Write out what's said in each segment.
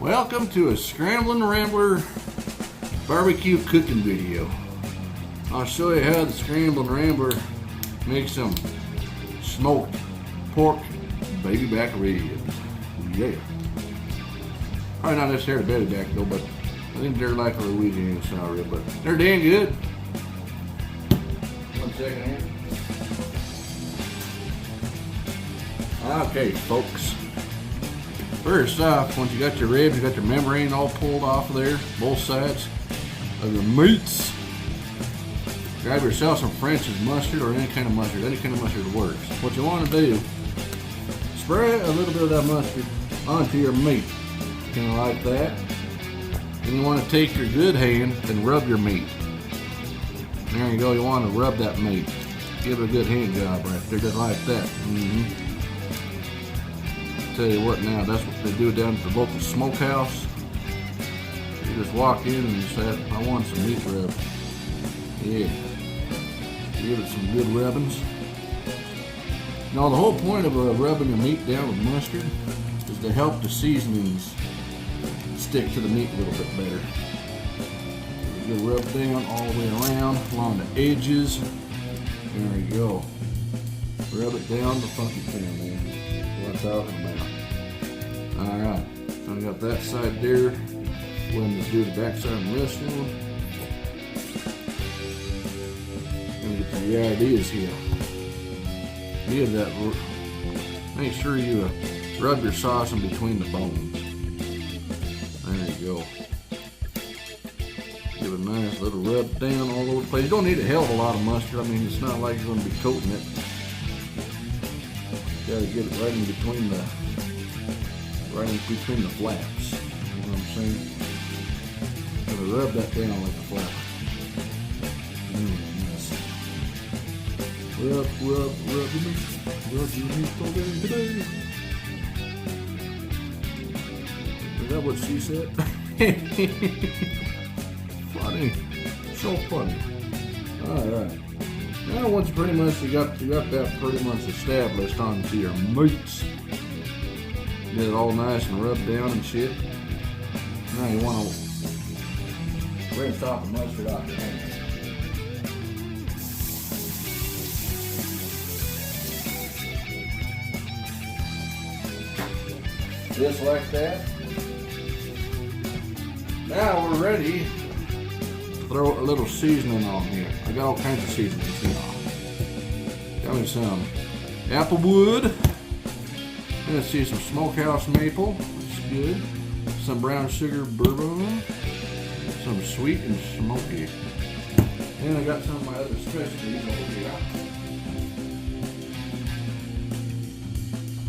Welcome to a Scramblin Rambler barbecue cooking video. I'll show you how the Scramblin Rambler makes some smoked pork baby back ribs. Yeah. Probably not necessarily belly back though, but I think they're like a Louisiana style rib, but they're damn good. 1 second here. Okay, folks. First off, once you got your ribs, you got your membrane all pulled off of there, both sides of your meats. Grab yourself some French's mustard or any kind of mustard works. What you want to do, spray a little bit of that mustard onto your meat, kind of like that. And you want to take your good hand and rub your meat. There you go, you want to rub that meat. Give it a good hand job right there, just like that. Tell you what now, that's what they do down at the local smokehouse. You just walk in and you say, I want some meat rub. Yeah. Give it some good rubbings. Now the whole point of rubbing your meat down with mustard is to help the seasonings stick to the meat a little bit better. You rub down all the way around, along the edges. There you go. Rub it down the funky pan, man. What I'm talking about. Alright, so I got that side there. Go ahead and do the back side and the rest of them. Gonna get to the ideas here. Give that, make sure you rub your sauce in between the bones. There you go. Give it a nice little rub down all over the place. You don't need a hell of a lot of mustard. I mean, it's not like you're going to be coating it. You gotta get it right in between the flaps. You know what I'm saying? Gotta rub that down like a flap. Nice. Rub your meat. Rub your meat all day today. Is that what she said? Funny. So funny. Alright. Now once you got that pretty much established onto your meats, get it all nice and rubbed down and shit. Now you want to rinse off the mustard off your hands. Just like that. Now we're ready. Throw a little seasoning on here. I got all kinds of seasonings here. Got me some applewood. Let's see, some smokehouse maple. That's good. Some brown sugar bourbon. Some sweet and smoky. And I got some of my other specialties over here.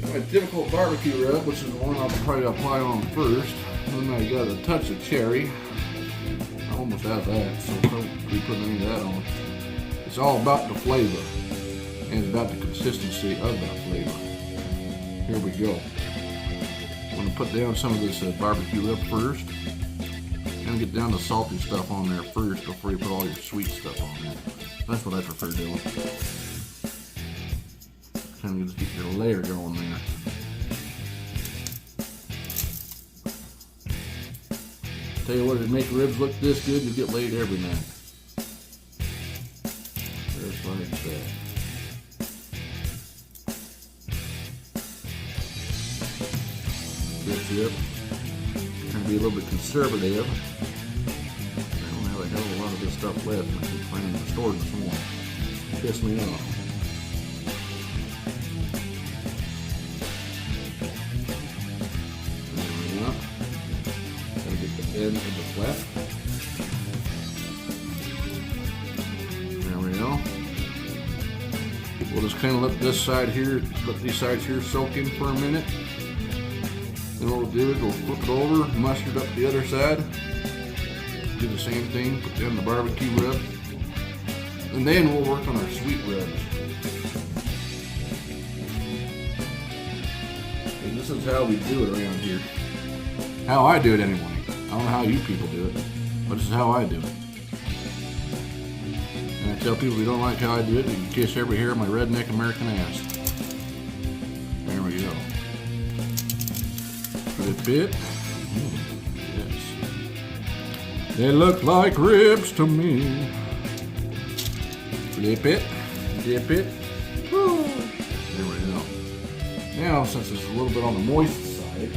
Got my typical barbecue rub, which is the one I'll probably apply on first. Then I got a touch of cherry. Almost out of that, so don't be putting any of that on. It's all about the flavor and about the consistency of that flavor. Here we go. I'm going to put down some of this barbecue rub first and get down the salty stuff on there first before you put all your sweet stuff on there. That's what I prefer doing. Kind of just get your layer going there. Tell you what, if you make ribs look this good, you get laid every night. Just like that. This up. Trying to be a little bit conservative. I don't have a hell of a lot of this stuff left. I keep finding in the store this morning. Piss me off. End of the flap. There we go. We'll just kind of let these sides here soak in for a minute. Then what we'll do is we'll flip it over, mustard up the other side. Do the same thing, put down the barbecue rub. And then we'll work on our sweet rubs. And this is how we do it around here. How I do it anyway. I don't know how you people do it, but this is how I do it. And I tell people if you don't like how I do it, you can kiss every hair of my redneck American ass. There we go. Good bit. Yes. They look like ribs to me. Dip it. Dip it. Woo. There we go. Now, since it's a little bit on the moist side,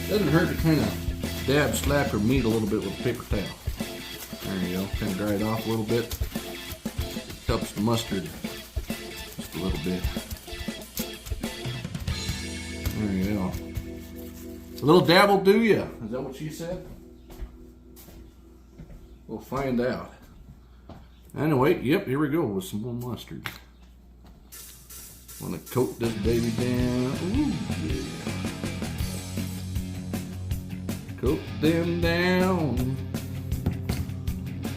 doesn't hurt to kind of slap your meat a little bit with a paper towel. There you go. Kind of dry it off a little bit. Helps the mustard just a little bit. There you go. A little dab will do ya. Is that what she said? We'll find out. Anyway, yep, here we go with some more mustard. Want to coat this baby down. Ooh, yeah. Coat them down.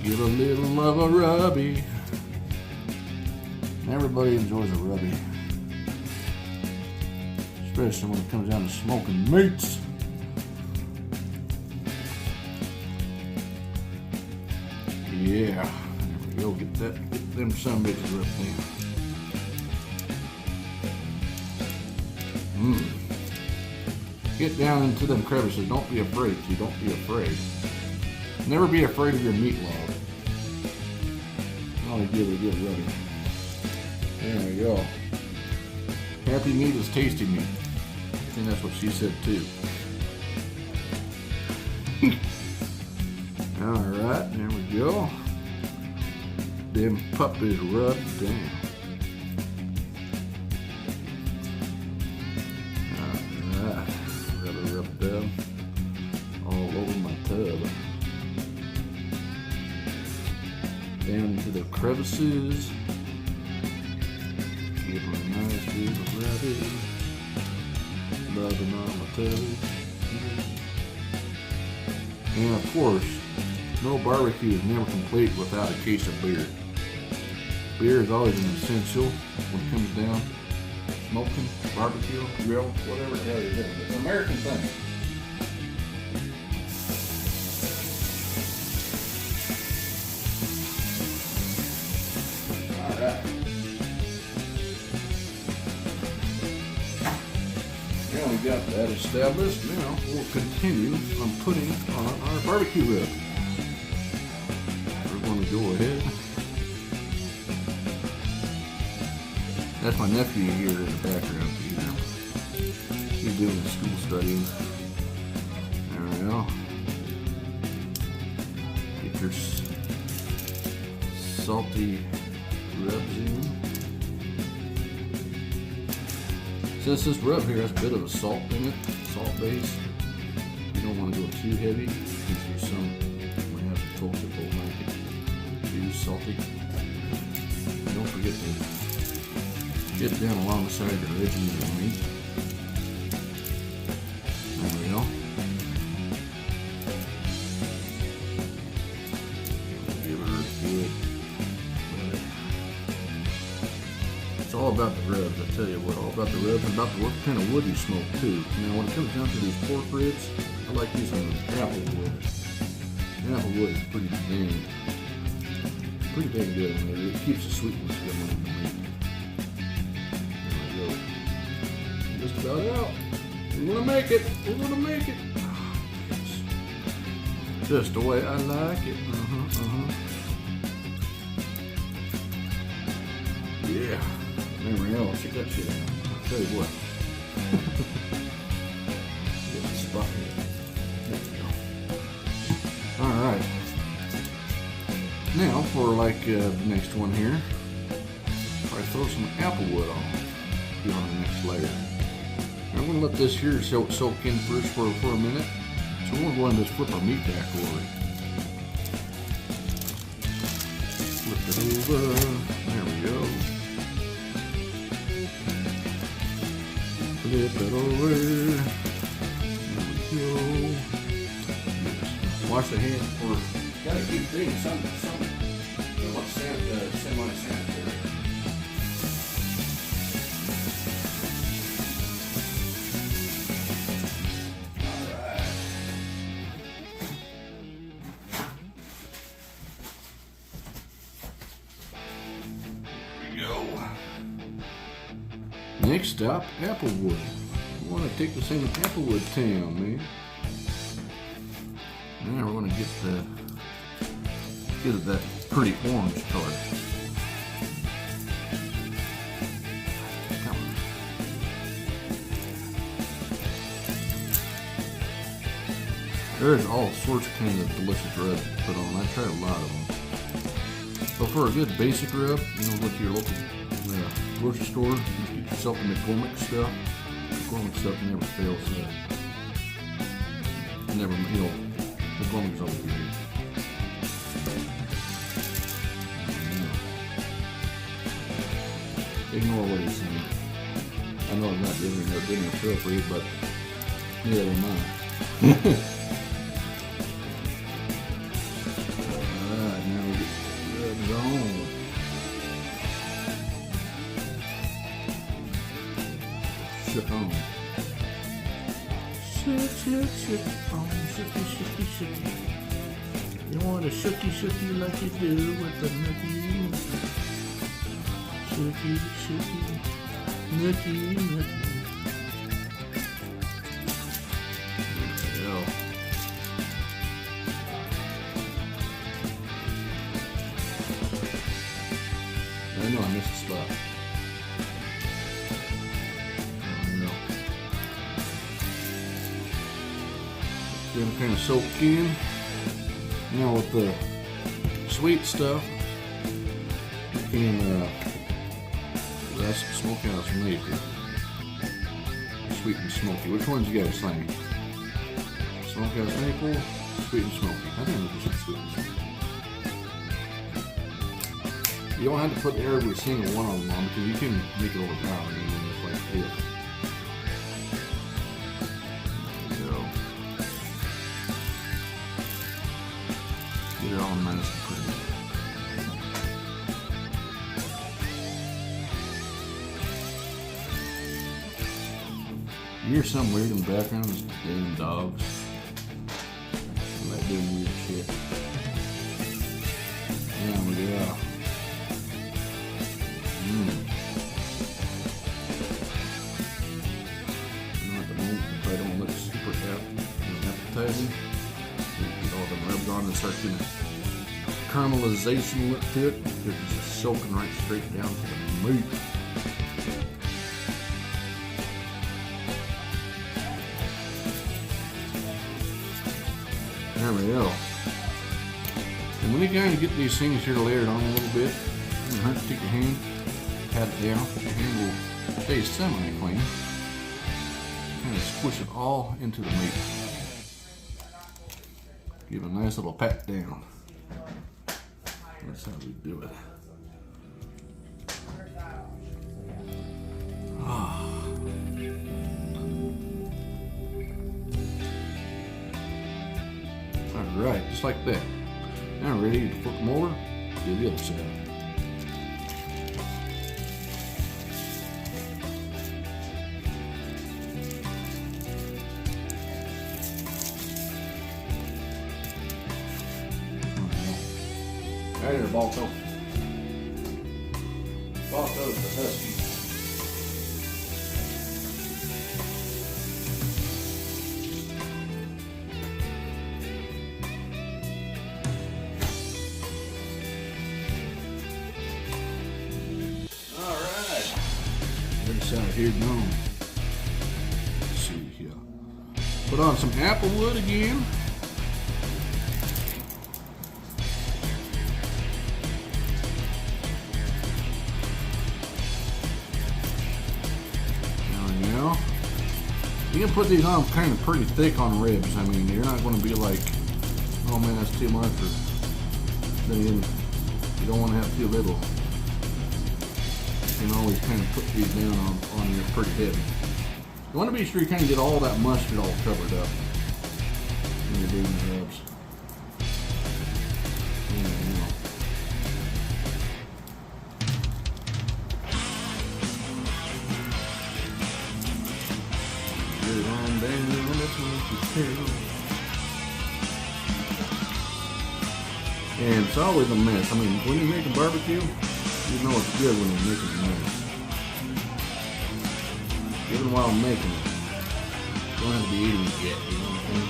Get a little of a rubby. Everybody enjoys a rubby. Especially when it comes down to smoking meats. Yeah. There we go. Get them some bitches up there. Get down into them crevices. Don't be afraid. Don't be afraid. Never be afraid of your meat log. Always give it a good rubby. There we go. Happy meat is tasty meat. I think that's what she said too. Alright, there we go. Them puppies rubbed down. Alright, rub down all over my tub. Down into the crevices. Give her a nice little rubby. Rubbing on my tub. And of course, no barbecue is never complete without a case of beer. Beer is always an essential when it comes down smoking, barbecue, grill, whatever the hell you're doing. It's an American thing. Alright. Now we got that established. Now we'll continue on putting on our barbecue rib. We're going to go ahead. That's my nephew here in the background. He's doing his school studying. There we go. Get your salty rubs in. Since this rub here has a bit of a salt in it, salt base, you don't want to go too heavy. Because there's some might have some folks that don't like it too salty. Don't forget to get down along the side of the edge of the meat. There we go. Give her a good. It's all about the rubs, I tell you what, all about the rubs and about what kind of wood you smoke too. Now when it comes down to these pork ribs, I like using apple wood. Apple wood is pretty dang good. I mean, it keeps the sweetness going in the meat. Just about out. We're gonna make it. We're gonna make it. Oh, yes. Just the way I like it. Yeah. There we go. Check that shit out. I'll tell you what. Get the spot here. There we go. Alright. Now for like the next one here. Probably throw some apple wood on. Be on the next layer. I'm going to let this here soak in first for a minute. So we're going to go ahead and just flip our meat back over. Flip it over. There we go. Flip it over. There we go. Wash the hands for. Gotta keep things somewhat semi-sanitary. Next stop, Applewood. We want to take this into Applewood town, man. Now we're going to get it that pretty orange color. Come on. There's all sorts of kinds of delicious rubs to put on. I tried a lot of them. But for a good basic rub, you know, go to your local grocery store, you get yourself the McCormick stuff. McCormick stuff never fails. Never, you know, McCormick's always good. Ignore what he's saying. I know I'm not giving appropriate, but neither am I. Alright, now we get rubs on. Shook on. Shook on. Shooky. You want a shooky like you do with the nookie. Shooky, nookie. There we go. I know I missed a spot. Get them kind of soaked in. Now with the sweet stuff, you can that's smokehouse maple. Sweet and smoky. Which ones you guys think? Smokehouse maple, sweet and smoky. I think we should sweet and smoky. You don't have to put every single one of them on because you can make it overpowering and then it's like this. There we go. Get it all nice and pretty. You hear something weird in the background? It's damn dogs. And that doing weird shit. Yeah, we go. At the moment, it probably don't look super appetizing. Get all the rubs on and start getting caramelization look to it. It's just soaking right straight down to the meat. There we go. And when you kind of get these things here layered on a little bit, you don't have to take your hand, pat it down. Your hand will stay semi-clean. Kind of squish it all into the meat. Give it a nice little pat down. That's how we do it. Alright, just like that. Now we're ready to flip them over. Do the other side. Right here, Balto. Balto's the husky. Out here gone. Let's see here. Put on some applewood again. There we go. You can put these on kind of pretty thick on ribs. I mean, you're not going to be like, oh man, that's too much. Or then you don't want to have too little. You can always kind of put these down on your pretty heavy. You want to be sure you kind of get all that mustard all covered up when you're doing the rubs. Yeah. Get it on down, that's what you tell. And it's always a mess. I mean, when you make a barbecue, you know it's good when you're making a mess. even while I'm making it. Don't have to be eating it yet, you know what I'm saying?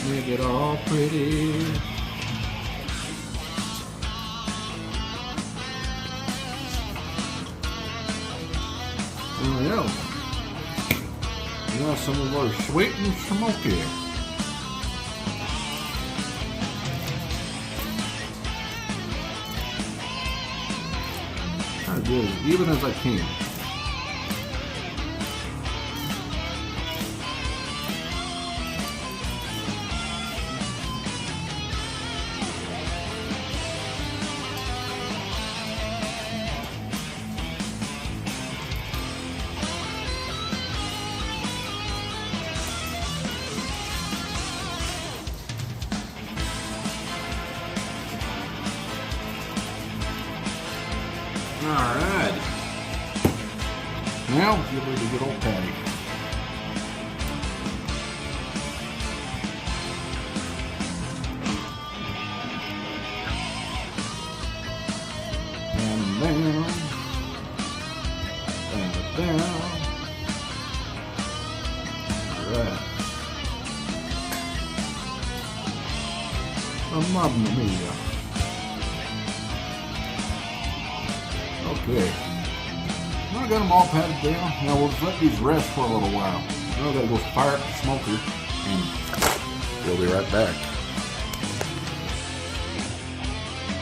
Make it all pretty. Oh yeah. Now some of our sweet and smoky. Try to do it as even as I can. Alright. Now, give it a good old patty. And down. And down. Alright. Mamma mia. Okay. Now I got them all patted down. Now we'll just let these rest for a little while. Now I gotta go fire up the smoker and we'll be right back.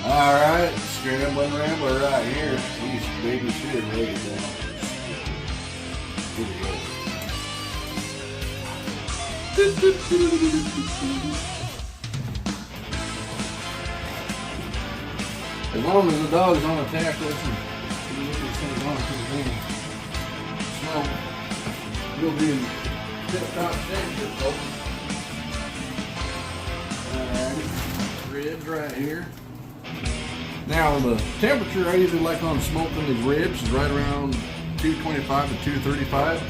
Alright, Scramblin Rambler right here. These babies here ready down. Here we go. As long as the dog's on attack, listen. So, we'll be in tip-top shape here, folks. Alright, ribs right here. Now, the temperature I usually like on smoking these ribs is right around 225 to 235.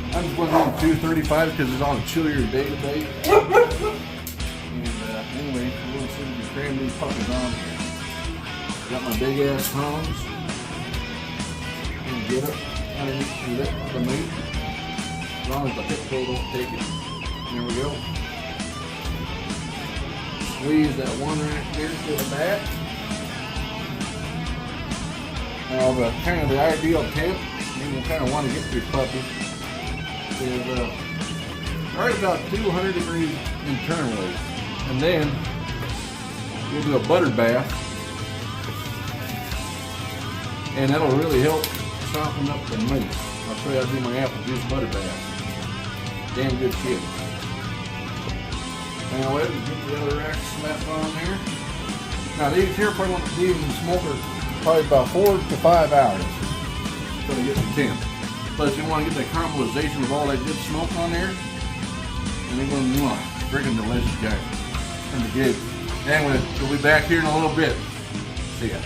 I just went on 235 because it's on a chillier day today. And anyway, we're going to see if we can cram these puppies on here. Got my big ass tongs. And get it underneath the meat. As long as the hip pull don't take it. There we go. Squeeze that one right there to the back. Now the kind of the ideal temp, you kind of want to get these puppies, is right about 200 degrees internally. And then we'll do a butter bath. And that'll really help soften up the meat. I'll show you how to do my apple juice butter bath. Damn good shit. Now let's get the other rack slapped on there. Now these here probably want to leave in the smoker probably about 4 to 5 hours until they get the temp. Plus you want to get the caramelization of all that good smoke on there. And they're going to freaking delicious, guys. It's going to be good. Anyway, we'll be back here in a little bit. See ya.